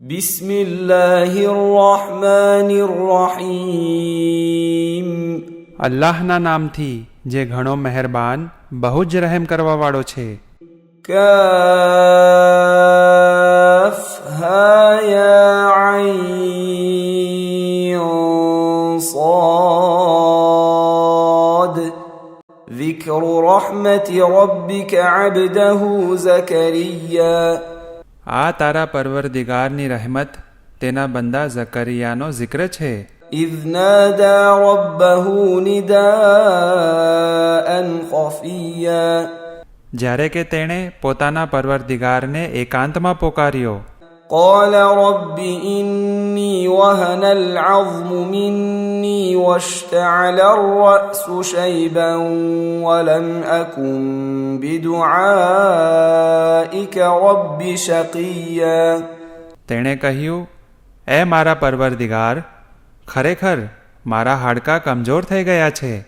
બિસ્મિલ્લાહિર્રહમાનિર્રહીમ. અલ્લાહના નામથી જે ઘણો મહેરબાન બહુ જ રહેમ કરવાવાળો છે. કાફ હા યા ઐન સાદ. ذِكْرُ رَحْمَةِ رَبِّكَ عَبْدَهُ زَكَرِيَّا. આ તારા પરવરદિગારની રહેમત તેના બંદા ઝકરિયાનો zikr છે. إِذْ نَادَى رَبَّهُ نِدَاءً خَفِيًّا. જ્યારે કે તેણે પોતાના પરવરદિગારને એકાંતમાં પોકાર્યો. قال رب إني وهن العظم مني واشتعل الرأس شيبا ولم أكن بدعائك رب شقيا. તેણે કહ્યું, એ મારા પરવરદિગાર, ખરેખર મારા હાડકાં કમજોર થઈ ગયા છે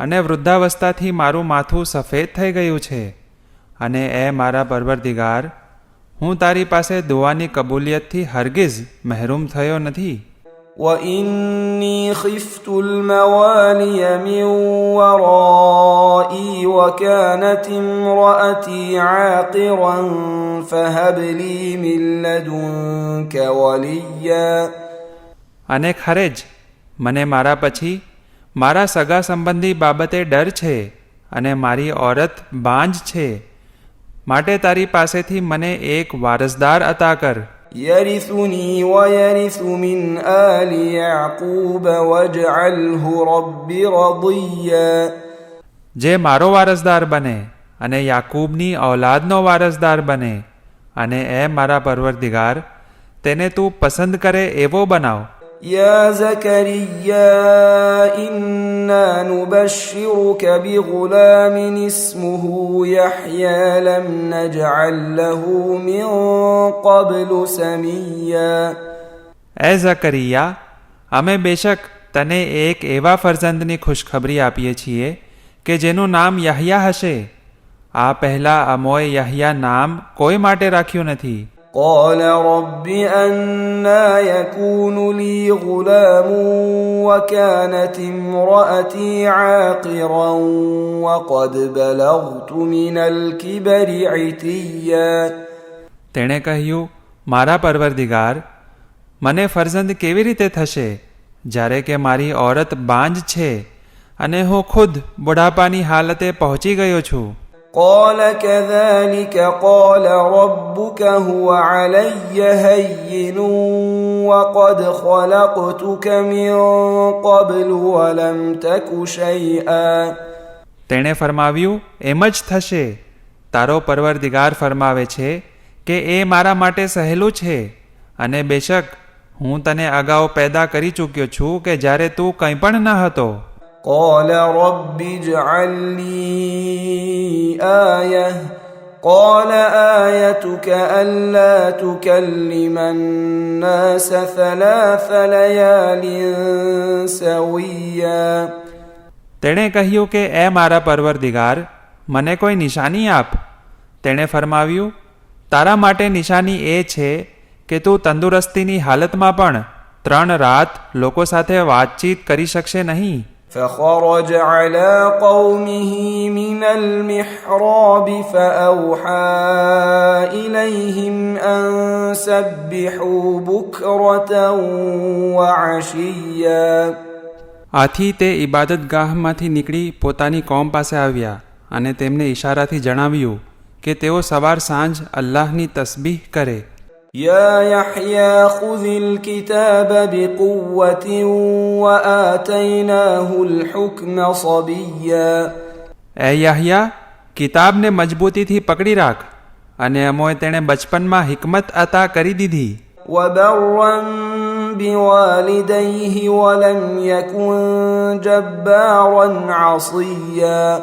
અને વૃદ્ધાવસ્થાથી મારું માથું સફેદ થઈ ગયું છે, અને એ મારા પરવરદિગાર, હું તારી પાસે દુઆની કબૂલિયતથી હરગિઝ મહેરૂમ થયો નથી. وإني خفت الموالي من ورائي وكانت امرأتي عاقرا فهب لي من لدنك وليا. અને ખરે જ મને મારા પછી મારા સગા સંબંધી બાબતે ડર છે અને મારી ઓરત બાંજ છે, માટે તારી પાસેથી મને એક વારસદાર અતા કર. يرثني ويرث من آل يعقوب واجعله رب رضيا. જે મારો વારસદાર બને અને યાકૂબની ઔલાદનો વારસદાર બને, અને એ મારા પરવરદિગાર તેને તું પસંદ કરે એવો બનાવ. يا زكريا إنا نبشرك بغلام اسمه يحيى لم نجعل له من قبل سميا. એ ઝકરિયા, અમે બેશક તને એક એવા ફરજંદની ખુશખબરી આપીએ છીએ કે જેનું નામ યહયા હશે. આ પહેલાં અમોએ યહયા નામ કોઈ માટે રાખ્યું નથી. قال رب أنا يكون لي غلام وكانت امرأتي عاقرا وقد بلغت من الكبر عتيا. તેણે કહ્યું, મારા પરવરદિગાર, મને ફરજંદ કેવી રીતે થશે જ્યારે કે મારી ઓરત બાંજ છે અને હું ખુદ બુઢાપાની હાલતે પહોંચી ગયો છું. قال كذلك قال ربك هو علي هين وقد خلقتك من قبل ولم تك شيئا. તેણે ફરમાવ્યું, એમ જ થશે. તારો પરવરદિગાર ફરમાવે છે કે એ મારા માટે સહેલું છે, અને બેશક હું તને અગાઉ પેદા કરી ચૂક્યો છું કે જ્યારે તું કંઈ પણ ન હતો. قال رب اجعل لي آية قال آيتك ألا تكلم الناس 3 ليال سويا. તેણે કહ્યું કે એ મારા પરવરદિગાર, મને કોઈ નિશાની આપ. તેણે ફરમાવ્યું, તારા માટે નિશાની એ છે કે તું તંદુરસ્તીની હાલતમાં પણ 3 રાત લોકો સાથે વાતચીત કરી શકશે નહીં. فخرج على قومه من المحراب فأوحى إليهم أن سبحوا بكرة وعشيا. આથી તે ઇબાદતગાહમાંથી નીકળી પોતાની કોમ પાસે આવ્યા અને તેમને ઇશારાથી જણાવ્યું કે તેઓ સવાર સાંજ અલ્લાહની તસબીહ કરે. يا يحيى خذ الكتاب بقوة وآتيناه الحكم صبيا. એ યહયા, કિતાબને મજબૂતીથી પકડી રાખ, અને અમોએ તેણે બચપનમાં હિકમત અતા કરી દીધી. وبرا بوالديه ولم يكن جبارا عصيا.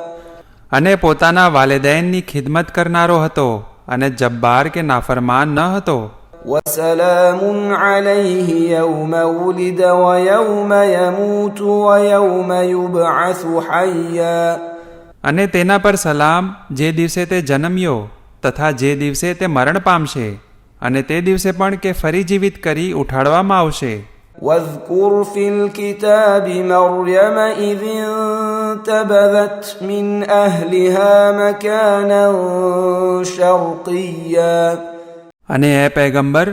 અને પોતાના વાલિદૈનની ખિદમત કરનારો હતો અને જબ્બાર કે નાફરમાન ન હતો. وسلام عليه يوم ولد ويوم يموت ويوم يبعث حيا. અને તેના પર સલામ જે દિવસે તે જન્મ્યો તથા જે દિવસે તે મરણ પામશે અને તે દિવસે પણ કે ફરી જીવિત કરી ઉઠાડવામાં આવશે. واذكر في الكتاب مريم إذ انتبذت من أهلها مكانا شرقيا. અને એ પૈગંબર,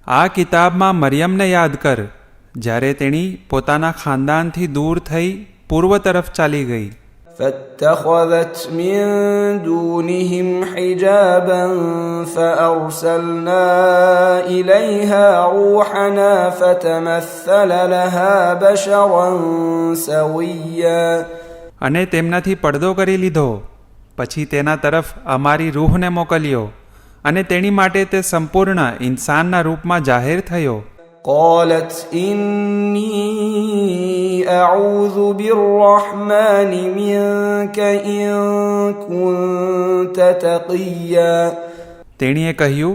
આ કિતાબમાં મરિયમને યાદ કર જ્યારે તેણી પોતાના ખાનદાનથી દૂર થઈ પૂર્વ તરફ ચાલી ગઈ. فاتخذت من دونهم حجابا فأرسلنا إليها روحنا فتمثل لها بشرا سويا. અને તેમનાથી પડદો કરી લીધો. પછી તેના તરફ અમારી રૂહને મોકલ્યો અને તેની માટે તે સંપૂર્ણ ઇન્સાનના રૂપમાં જાહેર થયો. قالت إني أعوذ بالرحمن منك إن كنت تقيا. તેણીએ કહ્યું,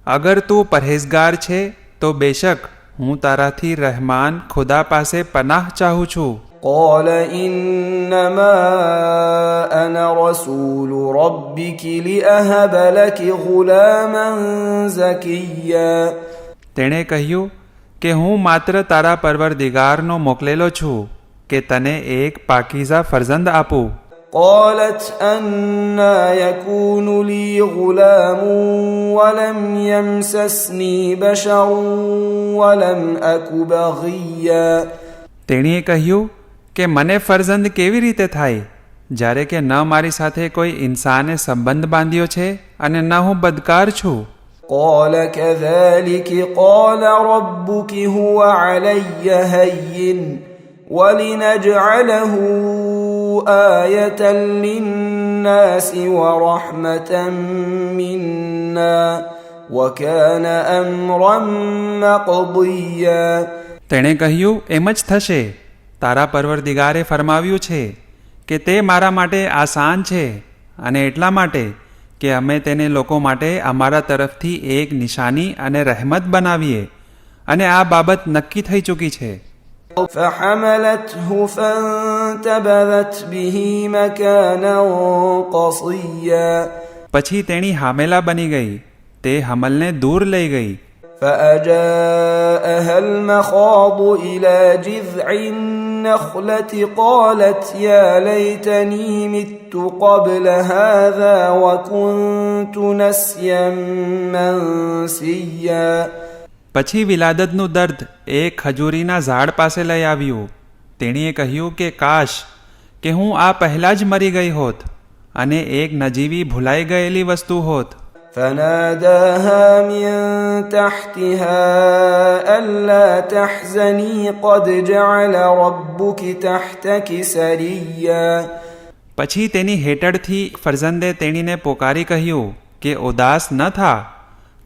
અગર તું પરહેઝગાર છે તો બેશક હું તારાથી રહેમાન ખુદા પાસે પનાહ ચાહું છું. قال إنما أنا رسول ربك لأهب لك غلاما زكيا. તેણે કહ્યું કે હું માત્ર તારા પરવરદિગારનો મોકલેલો છું કે તને એક પાકીઝા ફરજંદ આપું. قالت أنى يكون لي غلام ولم يمسسني بشر ولم أك بغيا. તેણીએ કહ્યું કે મને ફરજંદ કેવી રીતે થાય જ્યારે કે ન મારી સાથે કોઈ ઇન્સાને સંબંધ બાંધ્યો છે અને ન હું બદકાર છું. قال كذلك قال ربك هو علي هين ولنجعله آية للناس ورحمة منا وكان أمرا مقضيا. તેણે કહ્યું, એમ જ થશે. તારા પરવરદિગારે ફરમાવ્યું છે કે તે મારા માટે આસાન છે અને એટલા માટે કે અમે તેને લોકો માટે અમારા તરફથી એક નિશાની અને રહેમત બનાવીએ અને આ બાબત નક્કી થઈ ચૂકી છે. فحملته فانتبذت به مكانا قصيا. પછી તેણી હામેલા બની ગઈ. તે હમલને દૂર લઈ ગઈ. فأجاءها المخاض إلى جذع النخلة قالت يا ليتني مت قبل هذا وكنت نسيا منسيا. પછી વિલાદતનું દર્દ એક ખજૂરીના ઝાડ પાસે લઈ આવ્યું. તેણીએ કહ્યું કે કાશ કે હું આ પહેલાં જ મરી ગઈ હોત અને એક નજીવી ભૂલાઈ ગયેલી વસ્તુ હોત. فناداها من تحتها ألا تحزني قد جعل ربك تحتك سريا. પછી તેની હેઠળથી ફરજંદે તેણીને પોકારી કહ્યું કે ઉદાસ ન થા,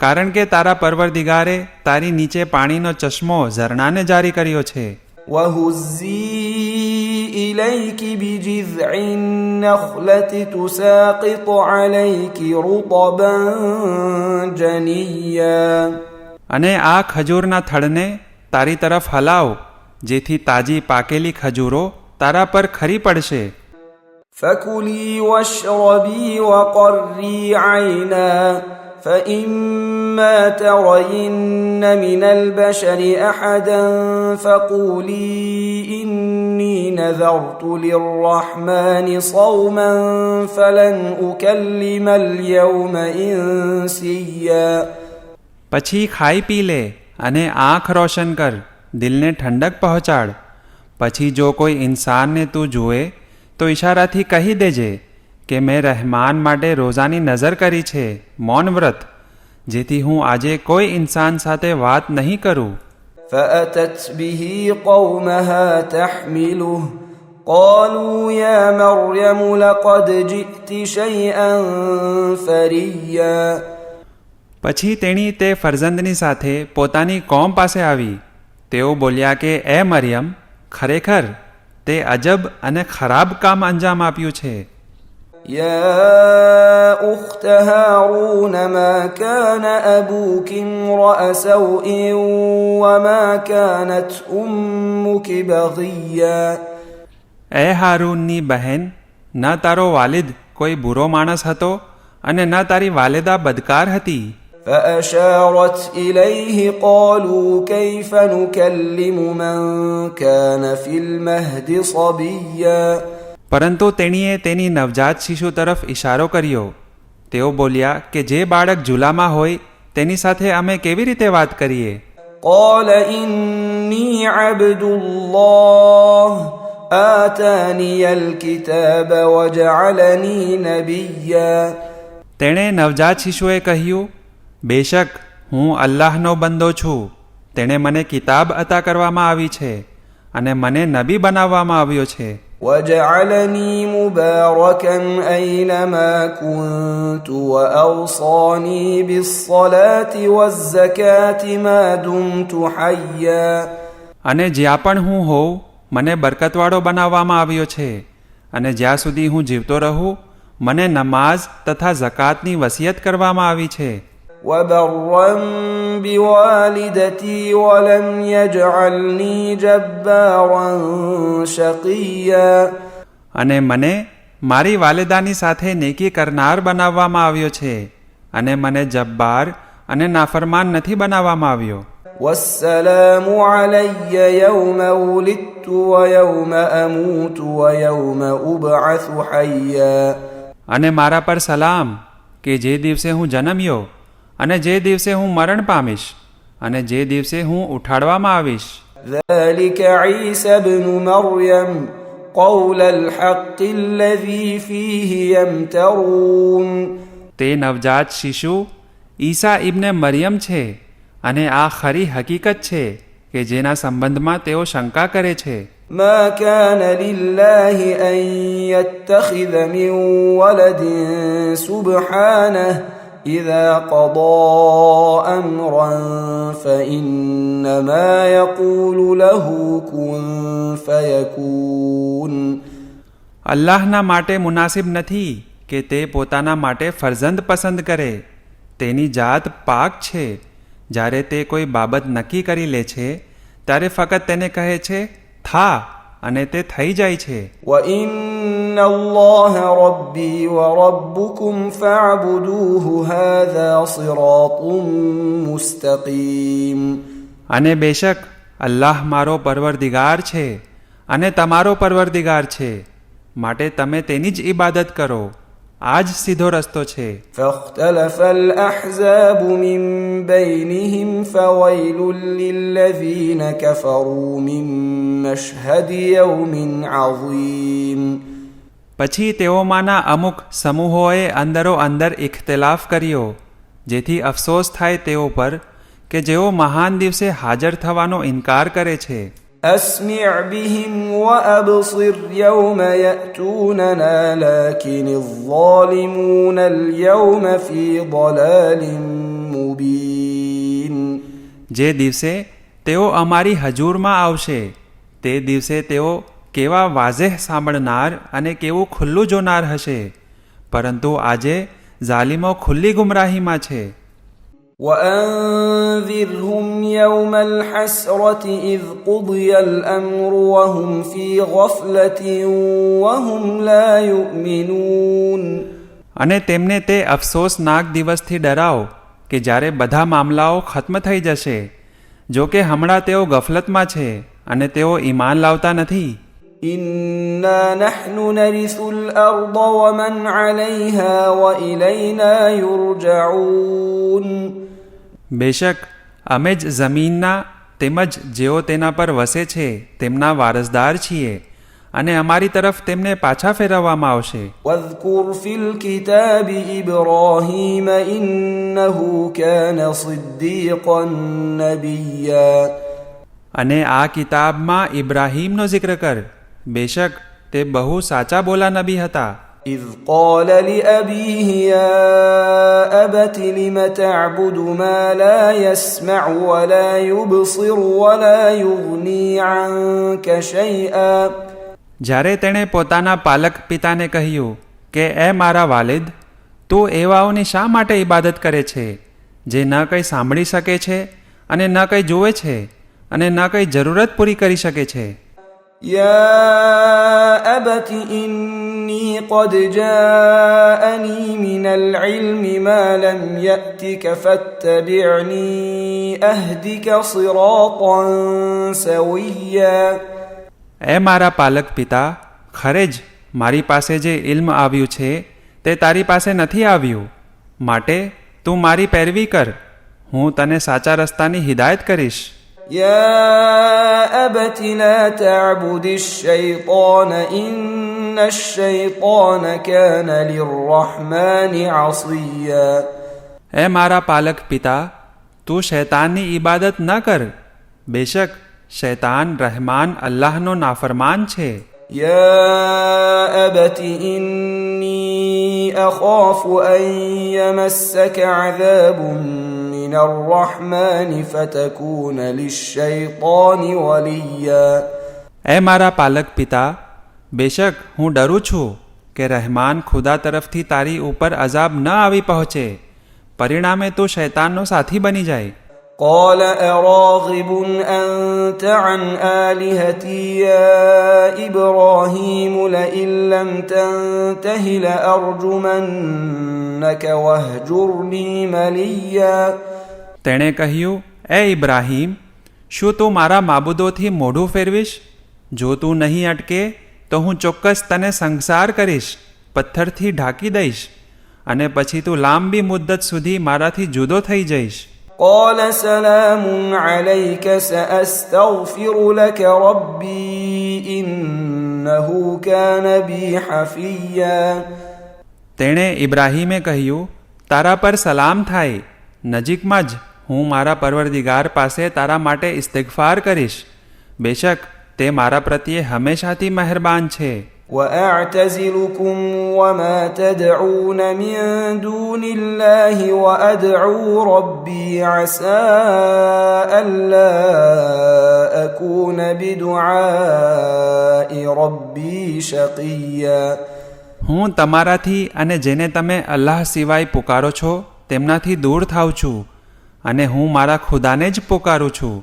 કારણ કે તારા પરવરદિગારે તારી નીચે પાણીનો ચશ્મો ઝરણાને જારી કર્યો છે. وهزي إليك بجذع النخلة تساقط عليك رطبا جنيا. અને આ ખજૂરના થડને તારી તરફ હલાવ જેથી તાજી પાકેલી ખજૂરો તારા પર ખરી પડશે. فكلي واشربي وقري عينا فإما ترين من البشر أحدا فقولي إني نذرت للرحمن صوما فلن أكلم اليوم إنسيا. પછી ખાઈ પી લે અને આંખ રોશન કર, દિલને ઠંડક પહોંચાડ. પછી જો કોઈ ઇન્સાનને તું જુએ તો ઇશારાથી કહી દેજે કે મેં રહેમાન માટે રોઝાની નજર કરી છે, મૌન વ્રત, જેથી હું આજે કોઈ ઇન્સાન સાથે વાત નહીં કરું. فأتت به قومها تحمله قالوا يا مريم لقد جئت شيئا فريا. પછી તેણી તે ફરજંદની સાથે પોતાની કોમ પાસે આવી. તેઓ બોલ્યા કે એ મરિયમ, ખરેખર તે અજબ અને ખરાબ કામ અંજામ આપ્યું છે. يا أخت هارون ما كان أبوك امرأ سوء وما كانت أمك بغيا. એ હારૂનની બહેન, ન તારો વાલિદ કોઈ બુરો માણસ હતો અને ન તારી વાલિદા બદકાર હતી. فأشارت إليه قالوا كيف نكلم من كان في المهد صبيا પરંતુ તેણીએ તેની નવજાત શિશુ તરફ ઇશારો કર્યો. તેઓ બોલ્યા કે જે બાળક ઝૂલામાં હોય તેની સાથે અમે કેવી રીતે વાત કરીએ? قال إني عبد الله آتاني الكتاب وجعلني نبيا તેણે નવજાત શિશુએ કહ્યું, બેશક હું અલ્લાહનો બંદો છું. તેણે મને કિતાબ અતા કરવામાં આવી છે અને મને નબી બનાવવામાં આવ્યો છે. وجعلني مباركا أينما كنت وأوصاني بالصلاة والزكاة ما دمت حيا અને જ્યાં પણ હું હોઉં મને બરકતવાળો બનાવવામાં આવ્યો છે અને જ્યાં સુધી હું જીવતો રહું મને નમાઝ તથા ઝકાતની વસિયત કરવામાં આવી છે. وبرا بوالدتي ولم يجعلني جبارا شقيا અને મને મારી વાલિદાની સાથે નેકી કરનાર બનાવવામાં આવ્યો છે અને મને જબ્બાર અને નાફરમાન નથી બનાવવામાં આવ્યો. والسلام علي يوم ولدت ويوم أموت ويوم أبعث حيا અને મારા પર સલામ કે જે દિવસે હું જન્મ્યો અને જે દિવસે હું મરણ પામીશ અને જે દિવસે હું ઉઠાડવામાં આવીશ. ذلك عيسى ابن مريم قول الحق الذي فيه يمترون તે નવજાત શિશુ ઈસા ઇબ્ને મરિયમ છે અને આ ખરી હકીકત છે કે જેના સંબંધમાં તેઓ શંકા કરે છે. ما كان لله أن يتخذ من ولد سبحانه إذا قضى أمرا فإنما يقول له كن فيكون અલ્લાહના માટે મુનાસિબ નથી કે તે પોતાના માટે ફરજંદ પસંદ કરે. તેની જાત પાક છે. જ્યારે તે કોઈ બાબત નક્કી કરી લે છે ત્યારે ફક્ત તેને કહે છે થા અને તે થઈ જાય છે. وإن الله ربي وربكم فاعبدوه هذا صراط مستقيم અને બેશક અલ્લાહ મારો પરવરદિગાર છે અને તમારો પરવરદિગાર છે માટે તમે તેની જ ઇબાદત કરો. આ જ સીધો રસ્તો છે. فاختلف الأحزاب من بينهم فويل للذين كفروا من مشهد يوم عظيم પછી તેઓમાંના અમુક સમૂહોએ અંદરો અંદર ઇખ્તિલાફ કર્યો જેથી અફસોસ થાય તેઓ પર કે જેઓ મહાન દિવસે હાજર થવાનો ઇનકાર કરે છે. أسمع بهم وأبصر يوم يأتوننا لكن الظالمون اليوم في ضلال مبين જે દિવસે તેઓ અમારી હજૂરમાં આવશે તે દિવસે તેઓ કેવા વાઝેહ સાંભળનાર અને કેવું ખુલ્લું જોનાર હશે, પરંતુ આજે ઝાલિમો ખુલ્લી ગુમરાહીમાં છે. وأنذرهم يوم الحسرة إذ قضي الأمر وهم في غفلة وهم لا يؤمنون અને તેમને તે અફસોસનાક દિવસથી ડરાવો કે જ્યારે બધા મામલાઓ ખત્મ થઈ જશે, જો કે હમણાં તેઓ ગફલતમાં છે અને તેઓ ઈમાન લાવતા નથી. إنا نحن نرث الأرض ومن عليها وإلينا يرجعون બેશક અમે જ જમીનના તેમજ જેઓ તેના પર વસે છે તેમના વારસદાર છીએ અને અમારી તરફ તેમને પાછા ફેરવવામાં આવશે. واذكر في الكتاب إبراهيم إنه كان صديقا نبيا અને આ કિતાબમાં ઇબ્રાહીમનો જિક્ર કર. બેશક તે બહુ સાચા બોલા નબી હતા. إذ قال لأبيه يا أبت لم تعبد ما لا يسمع ولا يبصر ولا يغني عنك شيئا જ્યારે તેણે પોતાના પાલક પિતાને કહ્યું કે એ મારા વાલિદ, તું એવાઓની શા માટે ઇબાદત કરે છે જે ન કંઈ સાંભળી શકે છે અને ન કંઈ જુએ છે અને ન કંઈ જરૂરત પૂરી કરી શકે છે. يا أبت إني قد جاءني من العلم ما لم يأتك فاتبعني أهدك صراطا سويا. એ મારા પાલક પિતા, ખરે જ મારી પાસે જે ઇલ્મ આવ્યું છે તે તારી પાસે નથી આવ્યું, માટે તું મારી પેરવી કર, હું તને સાચા રસ્તાની હિદાયત કરીશ. يا أبت لا تعبد الشيطان إن الشيطان كان للرحمن عصيا. એ મારા પાલક પિતા, તું શૈતાનની ઇબાદત ન કર, બેશક શૈતાન રહેમાન અલ્લાહનો નાફરમાન છે. يا أبت إني أخاف أن يمسك عذاب من الرحمن فتكون للشيطان وليا. એ મારા પાલક પિતા, બેશક હું ડરું છું કે રહેમાન ખુદા તરફથી તારી ઉપર અઝાબ ન આવી પહોંચે, પરિણામે તું શૈતાનનો સાથી બની જાય. قال أراغب أنت عن آلهتي يا إبراهيم لئن لم تنته لأرجمنك واهجرني مليا. તેણે કહ્યું, એ ઇબ્રાહીમ, શું તું મારા માબૂદોથી મોઢું ફેરવીશ? જો તું નહીં અટકે તો હું ચોક્કસ તને સંસાર કરીશ, પથ્થરથી ઢાંકી દઈશ, અને પછી તું લાંબી મુદ્દત સુધી મારાથી જુદો થઈ જઈશ. قال سلام عليك سأستغفر لك ربي إنه كان بي حفيا. તેણે ઇબ્રાહીમે કહ્યું, તારા પર સલામ થાય, નજીકમાં જ હું મારા પરવરદિગાર પાસે તારા માટે ઇસ્તિગફાર કરીશ, બેશક તે મારા પ્રત્યે હંમેશાથી મહેરબાન છે. وأعتزلكم وما تدعون من دون الله وأدعو ربي عسى ألا أكون بدعاء ربي شقيا. હું તમારાથી અને જેને તમે અલ્લાહ સિવાય પુકારો છો તેમનાથી દૂર થાઉં છું, અને હું મારા ખુદાને જ પુકારું છું.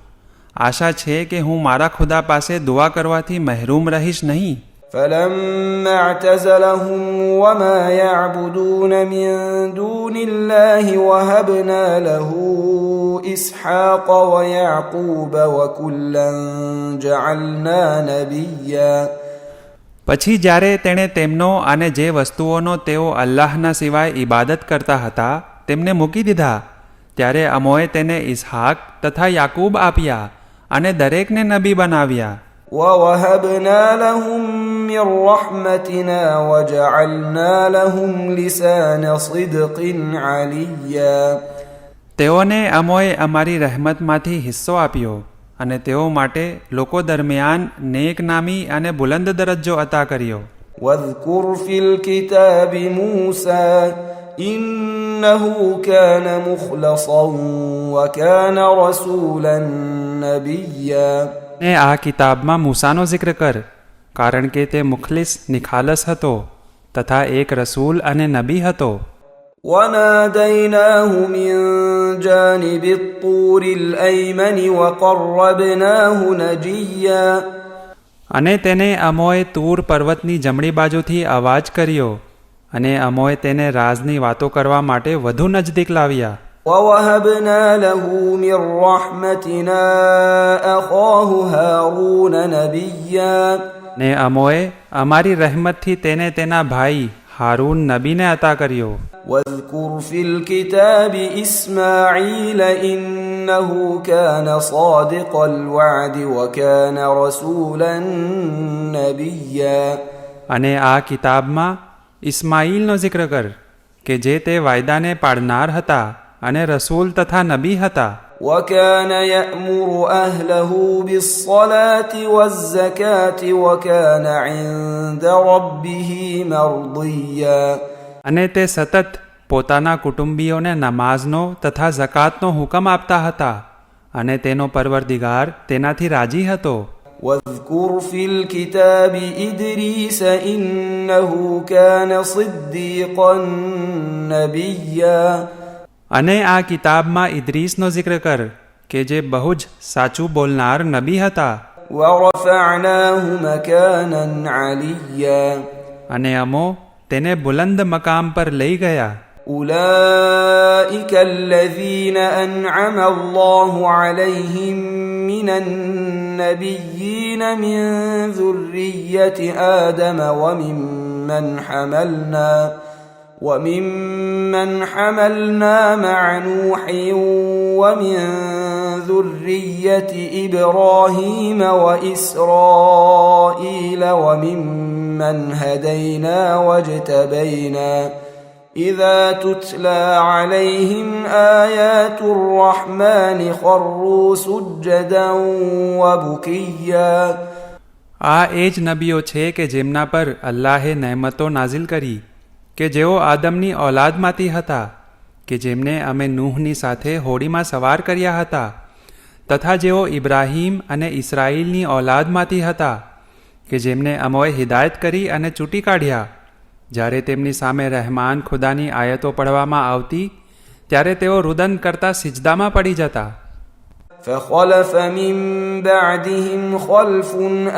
આશા છે કે હું મારા ખુદા પાસે દુઆ કરવાથી મહેરૂમ રહીશ નહીં. فلما اعتزلهم وما يعبدون من دون الله وهبنا له إسحاق ويعقوب وكلا جعلنا نبيا. પછી જ્યારે તેણે તેમનો અને જે વસ્તુઓનો તેઓ અલ્લાહના સિવાય ઇબાદત કરતા હતા તેમને મૂકી દીધા, ત્યારે અમોએ તેને ઇસ્હાક તથા યાકૂબ આપ્યા અને દરેકને નબી બનાવ્યા. ووهبنا لهم من رحمتنا وجعلنا لهم لسان صدق عليا. તેઓને અમોએ અમારી રહેમતમાંથી હિસ્સો આપ્યો અને તેઓ માટે લોકો દરમિયાન નેક નામી અને બુલંદ દરજ્જો અતા કર્યો. واذكر في الكتاب موسى إنه كان مخلصا وكان رسولا نبيا. ને આ કિતાબમાં મૂસાનો જિક્ર કર, કારણ કે તે મુખલિસ નિખાલસ હતો તથા એક રસૂલ અને નબી હતો. وناديناه من جانب الطور الأيمن وقربناه نجيا. અને તેને અમોએ તૂર પર્વતની જમણી બાજુથી અવાજ કર્યો અને અમોએ તેને રાજની વાતો કરવા માટે વધુ નજદીક લાવ્યા. ووهبنا له من رحمتنا أخاه هارون نبيا. ને અમોએ અમારી રહેમતથી તેને તેના ભાઈ હારૂન નબીને અતા કર્યો. واذكر في الكتاب إسماعيل إنه كان صادق الوعد وكان رسولا نبيا. અને આ કિતાબમાં ઇસ્માઈલનો જિક્ર કર કે જે તે વાયદાને પાડનાર હતા અને રસૂલ તથા નબી હતા. وكان يأمر أهله بالصلاة والزكاة وكان عند ربه مرضيا. અને તે સતત પોતાના કુટુંબીઓને નમાઝનો તથા ઝકાતનો હુકમ આપતા હતા અને તેનો પરવરદિગાર તેનાથી રાજી હતો. واذكر في الكتاب إدريس إنه كان صديقا نبيا. અને આ કિતાબમાં ઇદ્રીસનો જિક્ર કર કે જે બહુ જ સાચું બોલનાર નબી હતા. ورفعناه مكانا عليا અને અમો તેને બુલંદ મકામ પર લઈ ગયા. أولئك الذين أنعم الله عليهم من النبيين من ذرية آدم وممن حملنا مع نوح ومن ذرية إبراهيم وإسرائيل وممن هدينا واجتبينا إذا تتلى عليهم آيات الرحمن خروا سجدا وبكيا. આ એ જ નબીઓ છે કે જેમના પર અલ્લાહે નહેમતો નાઝિલ કરી, કે જેઓ આદમની ઔલાદમાંથી હતા, કે જેમને અમે નૂહની સાથે હોડીમાં સવાર કર્યા હતા, તથા જેઓ ઇબ્રાહીમ અને ઇસ્રાઈલની ઔલાદમાંથી હતા, કે જેમને અમોએ હિદાયત કરી અને ચૂંટી કાઢ્યા. જ્યારે તેમની સામે રહેમાન ખુદાની આયતો પઢવામાં આવતી ત્યારે તેઓ રુદન કરતા સિજદામાં પડી જતા. فخلف من بعدهم خلف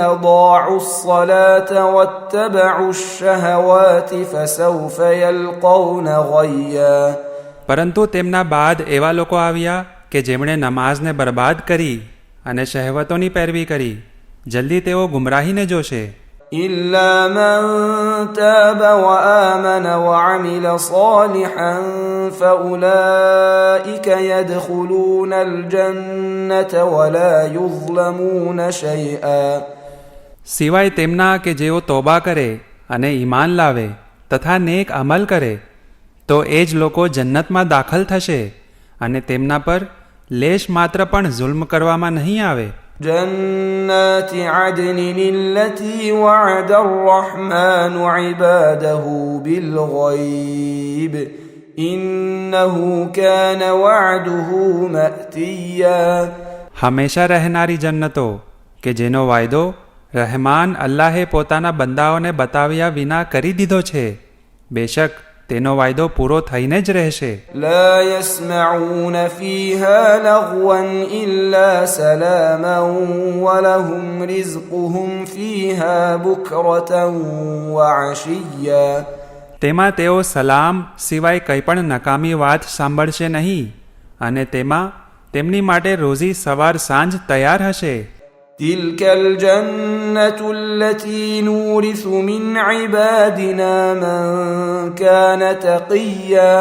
أضاعوا الصلاة واتبعوا الشهوات فسوف يلقون غيا. પરંતુ તેમના બાદ એવા લોકો આવ્યા કે જેમણે નમાઝને બરબાદ કરી અને શહેવતોની પેરવી કરી, જલ્દી તેઓ ગુમરાહીને જોશે. إلا من تاب وآمن وعمل صالحا فأولئك يدخلون الجنة ولا يظلمون شيئا. સિવાય તેમના કે જેઓ તોબા કરે અને ઈમાન લાવે તથા નેક અમલ કરે, તો એ જ લોકો જન્નતમાં દાખલ થશે અને તેમના પર લેશ માત્ર પણ જુલ્મ કરવામાં નહીં આવે. جنات عدن التي وعد الرحمن عباده بالغيب إنه كان وعده مأتيا. હંમેશા રહેનારી જન્નતો કે જેનો વાયદો રહેમાન અલ્લાહે પોતાના બંદાઓને બતાવ્યા વિના કરી દીધો છે, બેશક તેનો વાયદો પૂરો થઈને જ રહેશે. لا يسمعون فيها لغوا إلا سلاما ولهم رزقهم فيها بكرة وعشيا. તેમાં તેઓ સલામ સિવાય કંઈ પણ નકામી વાત સાંભળશે નહીં અને તેમાં તેમની માટે રોઝી સવાર સાંજ તૈયાર હશે. تلك الجنة التي نورث من عبادنا من كان تقيا.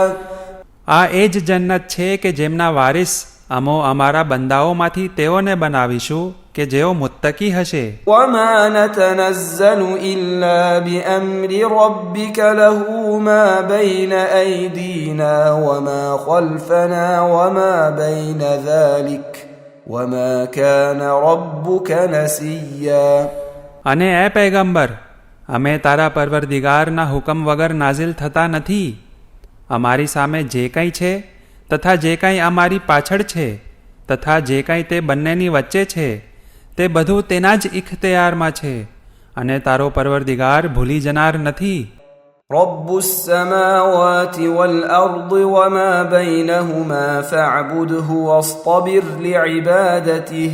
આ એ જ જન્નત છે કે જેમના વારિસ અમો અમારા બંદાઓમાંથી તેઓને બનાવીશું કે જેઓ મુત્તકી હશે. وما نتنزل إلا بأمر ربك له ما بين أيدينا وما خلفنا وما بين ذلك وما كان ربك نسيا. અને એ પૈગંબર, અમે તારા પરવરદિગારના હુકમ વગર નાઝિલ થતા નથી. અમારી સામે જે કંઈ છે તથા જે કંઈ અમારી પાછળ છે તથા જે કંઈ તે બંનેની વચ્ચે છે તે બધું તેના જ ઇખ્તિયારમાં છે અને તારો પરવરદિગાર ભૂલી જનાર નથી. رب السماوات والأرض وما بينهما فاعبده واصطبر لعبادته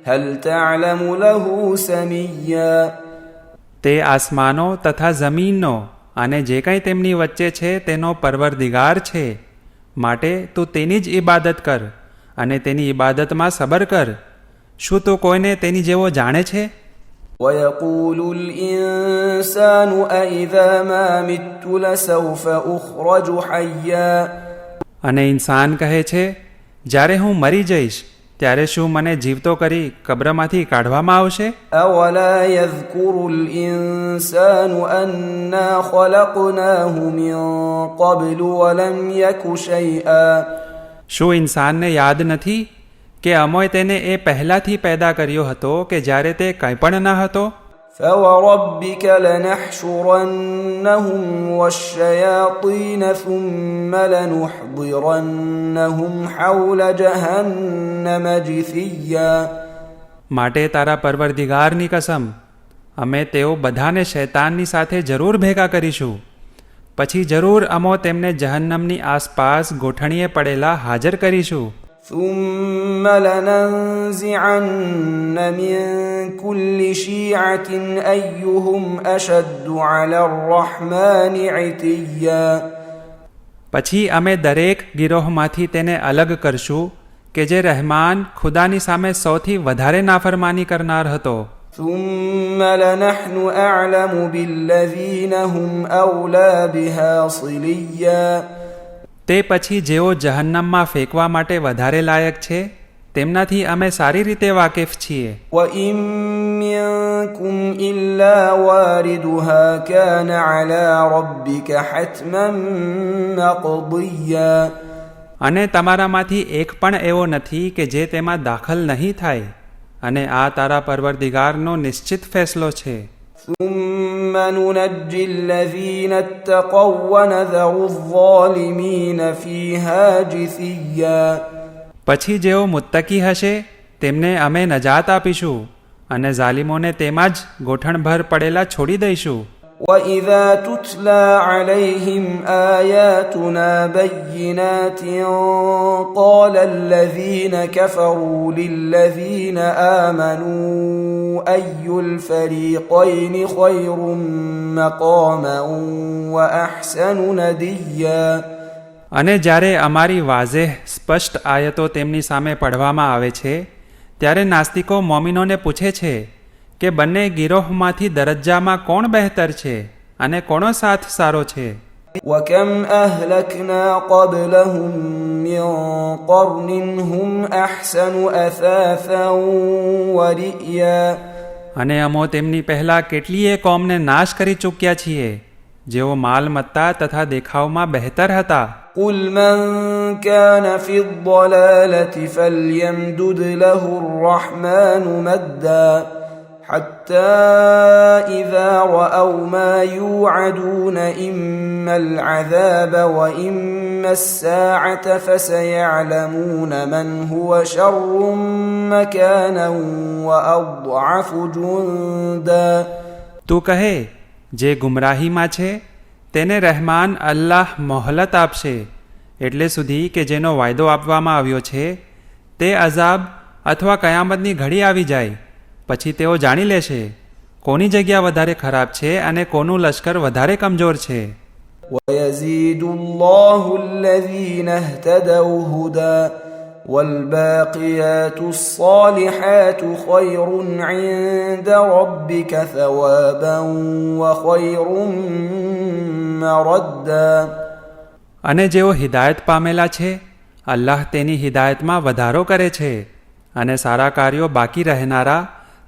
هل تعلم له سميا. તે આસમાનો તથા જમીનનો અને જે કંઈ તેમની વચ્ચે છે તેનો પરવરદિગાર છે, માટે તું તેની જ ઇબાદત કર અને તેની ઇબાદતમાં સબર કર. શું તું કોઈને તેની જેવો જાણે છે? ويقول الإنسان أإذا ما مت لسوف أخرج حيا. અને ઇન્સાન કહે છે, જ્યારે હું મરી જઈશ ત્યારે શું મને જીવતો કરી કબ્રમાંથી કાઢવામાં આવશે? أولا يذكر الإنسان أنا خلقناه من قبل ولم يك شيئا. શું ઇન્સાનને યાદ નથી કે અમોએ તેને એ પહેલાંથી પેદા કર્યો હતો કે જ્યારે તે કંઈ પણ ન હતો? فوربك لنحشرنهم والشياطين ثم لنحضرنهم حول جهنم جثيا. માટે તારા પરવરદિગારની કસમ, અમે તેઓ બધાને શૈતાનની સાથે જરૂર ભેગા કરીશું, પછી જરૂર અમો તેમને જહન્નમની આસપાસ ગોઠણીએ પડેલા હાજર કરીશું. ثم لننزعن من كل شيعة أيهم أشد على الرحمن عتيا. પછી અમે દરેક ગિરોહમાંથી તેને અલગ કરશું કે જે રહેમાન ખુદાની સામે સૌથી વધારે નાફરમાની કરનાર હતો. ثم لنحن أعلم بالذين هم أولى بها صليا. તે પછી જેઓ જહન્નમમાં ફેંકવા માટે વધારે લાયક છે તેમનાથી અમે સારી રીતે વાકેફ છીએ. وإن منكم إلا واردها كان على ربك حتما مقضيا. અને તમારામાંથી એક પણ એવો નથી કે જે તેમાં દાખલ નહીં થાય અને આ તારા પરવરદિગારનો નિશ્ચિત ફેસલો છે. ثم ننجي الذين اتقوا ونذر الظالمين فيها جثيا. પછી જેઓ મુત્તકી હશે તેમને અમે નજાત આપીશું અને ઝાલિમોને તેમાં જ ગોઠણભર પડેલા છોડી દઈશું. وإذا تتلى عليهم آياتنا بينات قال الذين كفروا للذين آمنوا أي الفريقين خير مقاما وأحسن نديا. અને જ્યારે અમારી વાઝેહ સ્પષ્ટ આયતો તેમની સામે પઢવામાં આવે છે ત્યારે નાસ્તિકો મોમિનોને પૂછે છે કે બંને ગિરોહમાંથી દરજ્જામાં કોણ બહેતર છે અને કોનો સાથ સારો છે. وكم أهلكنا قبلهم من قرن هم أحسن أثاثا ورئيا. અને અમો તેમની પહેલાં કેટલીય કોમને નાશ કરી ચૂક્યા છીએ જેઓ માલમત્તા તથા દેખાવમાં બહેતર હતા. قل من كان في الضلالة فليمدد له الرحمن مدا حتى إذا رأوا ما يوعدون إما العذاب وإما الساعة فسيعلمون من هو شر مكانا وأضعف جندا. તું કહે જે ગુમરાહીમાં છે તેને રહેમાન અલ્લાહ મોહલત આપશે એટલે સુધી કે જેનો વાયદો આપવામાં આવ્યો છે તે અઝાબ અથવા કયામતની ઘડી આવી જાય પછી તેઓ જાણી લેશે કોની જગ્યા વધારે ખરાબ છે અને કોનું લશ્કર વધારે કમજોર છે. ويزيد الله الذين اهتدوا هدى والباقيات الصالحات خير عند ربك ثوابا وخير مردا. અને જેઓ હિદાયત પામેલા છે અલ્લાહ તેની હિદાયતમાં વધારો કરે છે અને સારા કાર્યો બાકી રહેનારા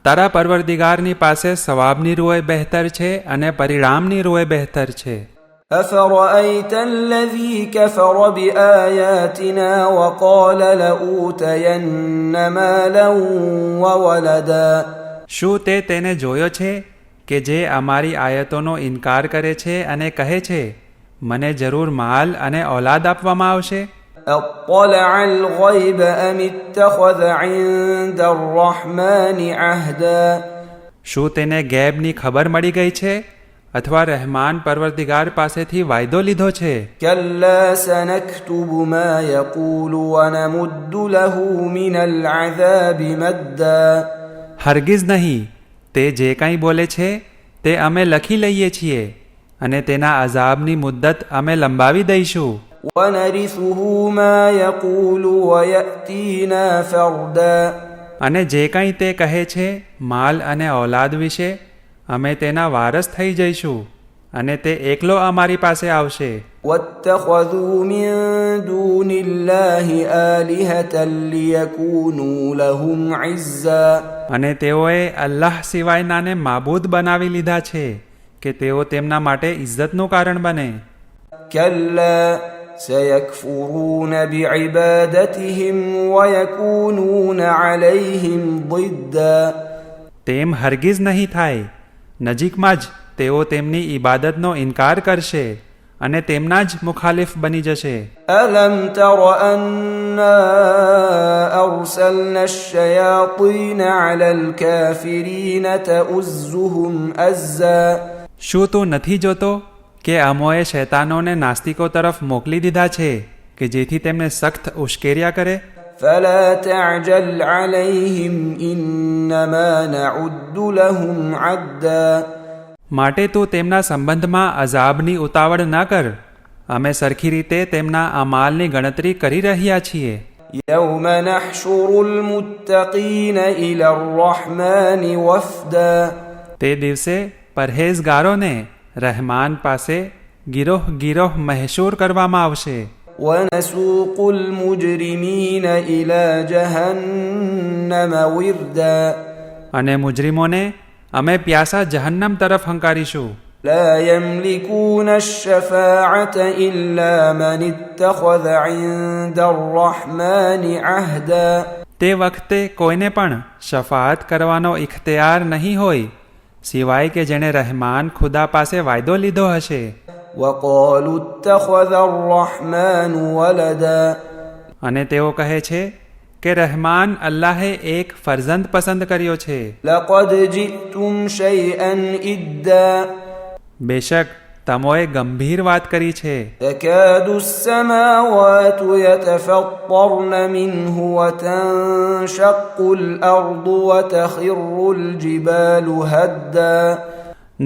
તારા પરવરદિગારની પાસે સવાબની રૂએ બહેતર છે અને પરિણામની રૂએ બહેતર છે. أفرأيت الذي كفر بآياتنا وقال لأوتين مالا وولدا. શું તે તેને જોયો છે કે જે અમારી આયતોનો ઇનકાર કરે છે અને કહે છે મને જરૂર માલ અને ઔલાદ આપવામાં આવશે. أطلع الغيب أم اتخذ عند الرحمن عهدا. શું તેને ગેબની ખબર મળી ગઈ છે અથવા રહેમાન પરવરદિગાર પાસેથી વાયદો લીધો છે. كلا سنكتب ما يقول ونمد له من العذاب مدا. હરગિઝ નહીં, તે જે કંઈ બોલે છે તે અમે લખી લઈએ છીએ અને તેના અઝાબની મુદ્દત અમે લંબાવી દઈશું. ونرثه ما يقول ويأتينا فردا. અને જે કંઈ તે કહે છે માલ અને ઔલાદ વિશે અમે તેના વારસ થઈ જઈશું અને તે એકલો અમારી પાસે આવશે. واتخذوا من دون الله آلهة ليكونوا لهم عزا. અને તેઓએ અલ્લાહ સિવાયનાને માબૂદ બનાવી લીધા છે કે તેઓ તેમના માટે ઇજ્જતનું કારણ બને. كلا سيكفرون بعبادتهم ويكونون عليهم ضدا. તેમ હરગિઝ નહીં થાય, નજીકમાં જ તેઓ તેમની ઇબાદતનો ઇનકાર કરશે અને તેમના જ મુખાલિફ બની જશે. ألم تر أنا أرسلنا الشياطين على الكافرين تؤزهم أزا. શું તું નથી જોતો કે અમોએ શૈતાનોને નાસ્તિકો તરફ મોકલી દીધા છે કે જેથી તેમને સખ્ત ઉશ્કેર્યા કરે. فلا تعجل عليهم إنما نعد لهم عدا માટે તું તેમના સંબંધમાં અઝાબની ઉતાવળ ના કર. અમે સરખી રીતે તેમના અમાલની ગણતરી કરી રહ્યા છીએ. يوم نحشر المتقين إلى الرحمن وفدا તે દિવસે પરહેઝગારોને રહેમાન પાસે ગિરોહ ગિરોહ મહેશૂર કરવામાં આવશે. ونسوق المجرمين إلى جهنم وردا અને મુજરીમોને અમે પ્યાસા જહન્નમ તરફ હંકારીશું. لا يملكون الشفاعة إلا من اتخذ عند الرحمن عهدا તે વખતે કોઈને પણ શફાઅત કરવાનો ઇખ્તિયાર નહીં હોય સિવાય કે જેણે રહેમાન ખુદા પાસે વાયદો લીધો હશે. وقالوا اتخذ الرحمن ولدا અને તેઓ કહે છે કે રહેમાન અલ્લાહે એક ફરજંદ પસંદ કર્યો છે. لقد جئتم شيئا إدا બેશક તમોએ ગંભીર વાત કરી છે. تكاد السماوات يتفطرن منه وتنشق الأرض وتخر الجبال هدا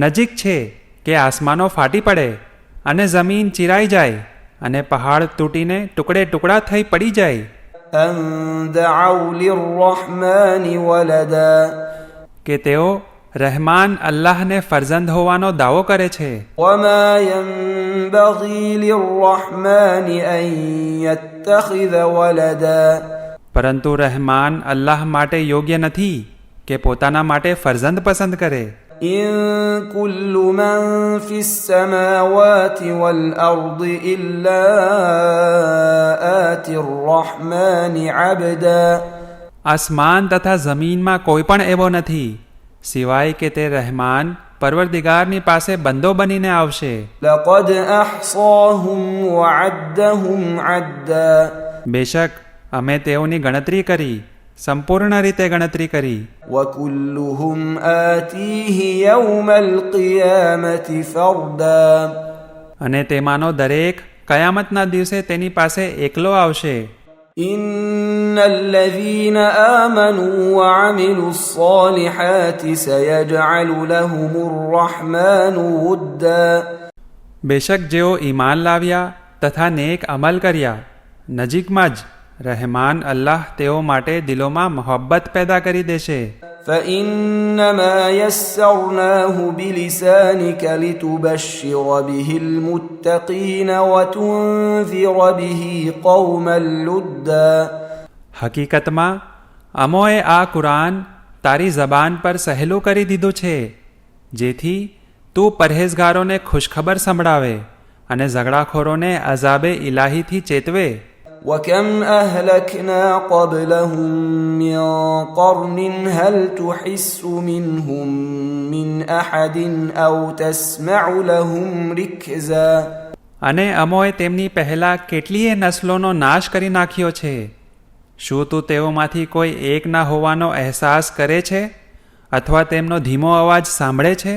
નજીક છે કે આસમાનો ફાટી પડે અને જમીન ચીરાઈ જાય અને પહાડ તૂટીને ટુકડે ટુકડા થઈ પડી જાય. أن دعوا للرحمن ولدا કે તેઓ રહેમાન અલ્લાહને ફરજંદ હોવાનો દાવો કરે છે. وما ينبغي للرحمن أن يتخذ ولدا પરંતુ રહેમાન અલ્લાહ માટે યોગ્ય નથી કે પોતાના માટે ફરજંદ પસંદ કરે. إن كل من في السماوات والأرض إلا آتي الرحمن عبدا આસમાન તથા જમીનમાં કોઈ પણ એવો નથી સિવાય કે તે રહેમાન પરવરદિગારની પાસે બંદો બનીને આવશે. لقد أحصاهم وعدهم عدا બેશક અમે તેઓની ગણતરી કરી, સંપૂર્ણ રીતે ગણતરી કરી. وكلهم آتيه يوم القيامة فردا અને તેમાંનો દરેક કયામતના દિવસે તેની પાસે એકલો આવશે. إن الذين آمنوا وعملوا الصالحات سيجعل لهم الرحمن ودا બેશક જેઓ ઈમાન લાવ્યા તથા નેક અમલ કર્યા નજીકમાં જ રહેમાન અલ્લાહ તેઓ માટે દિલોમાં મોહબ્બત પેદા કરી દેશે. فإنما يسرناه بلسانك لتبشر به المتقين وتنذر به قوما لدا હકીકતમાં અમોએ આ કુરાન તારી જબાન પર સહેલું કરી દીધું છે જેથી તું પરહેઝગારોને ખુશખબર સંભળાવે અને ઝઘડાખોરોને અઝાબે ઇલાહીથી ચેતવે. وكم أهلكنا قبلهم من قرن هل تحس منهم من أحد أو تسمع لهم ركزا અને અમોએ તેમની પહેલાં કેટલીય નસ્લોનો નાશ કરી નાખ્યો છે. શું તું તેઓમાંથી કોઈ એક ના હોવાનો અહેસાસ કરે છે અથવા તેમનો ધીમો અવાજ સાંભળે છે?